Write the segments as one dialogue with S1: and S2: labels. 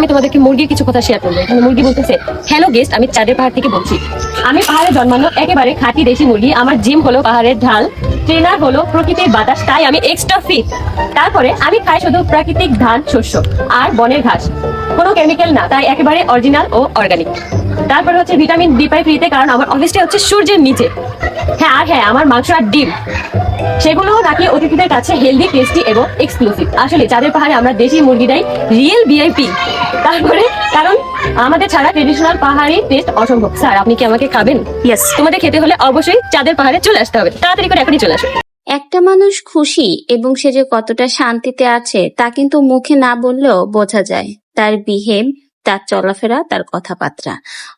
S1: আমি তোমাদেরকে মুরগির কিছু কথা শেয়ার করবো। এখানে মুরগি বলতেছে, হ্যালো গেস্ট, আমি চাঁদের পাহাড় থেকে বলছি। আমি পাহাড়ে জন্মানো একেবারে খাঁটি দেশি মুরগি। আমার জিম হলো পাহাড়ের ঢাল, ট্রেনার হলো প্রকৃতির বাতাস, তাই আমি এক্সট্রা ফিট। তারপরে আমি খাই শুধু প্রাকৃতিক ধান, শস্য আর বনের ঘাস, কোনো কেমিক্যাল না, তাই একেবারে অরিজিনাল ও অর্গানিক। তারপরে হচ্ছে ভিটামিন ডি পাই ফ্রিতে, কারণ আমার অফিসটা হচ্ছে সূর্যের নিচে। হ্যাঁ, আর হ্যাঁ, আমার মাংস আর ডিম সেগুলো নাকি অতিথিদের কাছে হেলদি, টেস্টি এবং এক্সক্লুসিভ। আসলে চাঁদের পাহাড়ে আমরা দেশি মুরগিটাই রিয়েল ভিআইপি। তারপরে কারণ আমাদের ছাড়া ট্রেডিশনাল পাহাড়ি টেস্ট অসম্ভব। স্যার, আপনি কি আমাকে খাবেন? ইয়েস। তোমাদের খেতে হলে অবশ্যই চাঁদের পাহাড়ে চলে আসতে হবে। তাড়াতাড়ি করে এখনই চলে আসো।
S2: একটা মানুষ খুশি এবং সে যে কতটা শান্তিতে আছে তা কিন্তু মুখে না বললেও বোঝা যায়। তার বিহেভ, তার চলাফেরা, তার কথাবার্তা।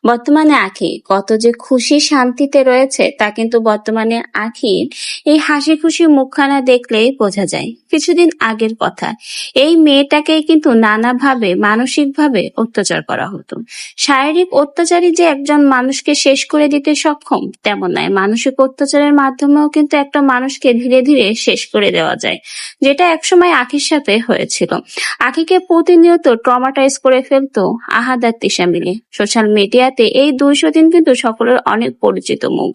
S2: বর্তমানে আখি কত যে খুশি শান্তিতে রয়েছে তা কিন্তু বর্তমানে আখির এই হাসি খুশি মুখখানা দেখলেই বোঝা যায়। কিছুদিন আগের কথা, এই মেয়েটাকে কিন্তু নানাভাবে মানসিকভাবে অত্যাচার করা হতো। শারীরিক অত্যাচারই যে একজন মানুষকে শেষ করে দিতে সক্ষম তেমন নয়, মানসিক অত্যাচারের মাধ্যমেও কিন্তু একটা মানুষকে ধীরে ধীরে শেষ করে দেওয়া যায়, যেটা একসময় আখির সাথে হয়েছিল। আখিকে প্রতিনিয়ত ট্রমাটাইজ করে ফেলতো আহাদ আর তিশা মিলে। সোশ্যাল মিডিয়াতে এই 200 দিন কিন্তু সকলের অনেক পরিচিত মুখ।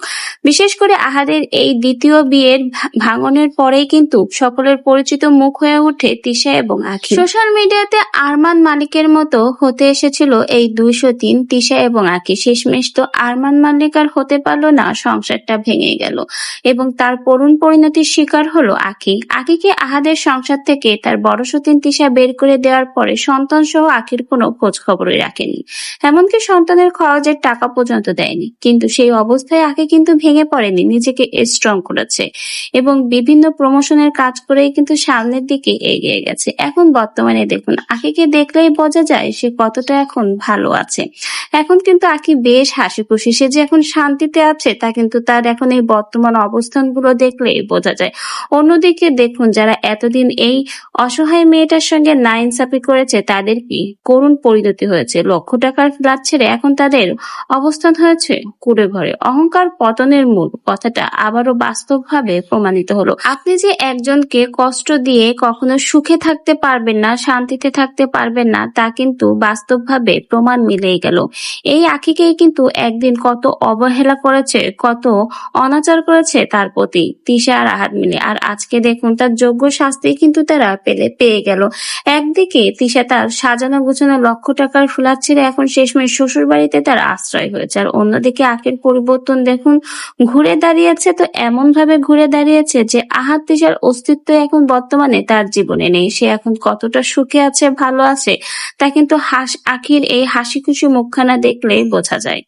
S2: বিশেষ করে আহাদের এই দ্বিতীয় বিয়ের ভাঙনের পরেই কিন্তু সকলের পরিচিত মুখ হয়ে ওঠে তিশা এবং আখি। সোশ্যাল মিডিয়াতে আরমান মালিকের মতো হতে এসেছিল এই 200 দিন তিশা এবং আখি। শেষমেশ তো আরমান মালিক আর হতে পারলো না, সংসারটা ভেঙে গেল এবং তার করুণ পরিণতির শিকার হলো আখি। আখিকে আহাদের সংসার থেকে তার বড় সতীন তিশা বের করে দেওয়ার পরে সন্তান সহ আখির কোনো খোঁজ খবরই রাখেনি, এমনকি সন্তানের খরচের টাকা পর্যন্ত দেয়নি। কিন্তু সেই অবস্থায় আখি কিন্তু ভেঙে পড়েনি, নিজেকে স্ট্রং করেছে এবং বিভিন্ন প্রমোশনের কাজ করেই কিন্তু সামনের দিকে এগিয়ে গেছে। এখন বর্তমানে দেখুন, আখিকে দেখলেই বোঝা যায় সে কতটা এখন ভালো আছে। এখন কিন্তু আখি বেশ হাসি খুশি, সে যে এখন শান্তিতে আছে তা কিন্তু তার এখন এই বর্তমান অবস্থানগুলো দেখলেই বোঝা যায়। অন্যদিকে দেখুন, যারা এতদিন এই অসহায় মেয়েটার সঙ্গে নাইনসাফি করেছে তাদের কি করুণ পরিণতি হয়েছে। লক্ষ টাকার ফ্ল্যাট ছেড়ে এখন তাদের অবস্থান হয়েছে কুড়ে ঘরে। অহংকার পতনের মূল কথাটা আবারও বাস্তবভাবে প্রমাণিত হলো। আপনি যে একজনকে কষ্ট দিয়ে কখনো সুখে থাকতে পারবেন না, শান্তিতে থাকতে পারবেন না, তা কিন্তু বাস্তবভাবে প্রমাণ মিলেই গেল। এই আখিকেই কিন্তু একদিন কত অবহেলা করেছে, কত অনাচার করেছে তার প্রতি তিশা আর আহাদ মিলে, আর আজকে দেখুন তার যোগ্য শাস্তি কিন্তু তারা পেয়ে গেল। একদিকে তিশা তার সাজানো গুছানো লক্ষ টাকার ফ্ল্যাট ছেড়ে এখন শেষমেশ শ্বশুর বাড়িতে তার আশ্রয় হয়েছে, আর অন্যদিকে আখির পরিবর্তন দেখুন ঘুরে দাঁড়িয়েছে। তো এমন ভাবে ঘুরে দাঁড়িয়েছে যে আহাদ তিশার অস্তিত্ব এখন বর্তমানে তার জীবনে নেই। সে এখন কতটা সুখে আছে, ভালো আছে তা কিন্তু আখির এই হাসি খুশি মুখখানা দেখলেই বোঝা যায়।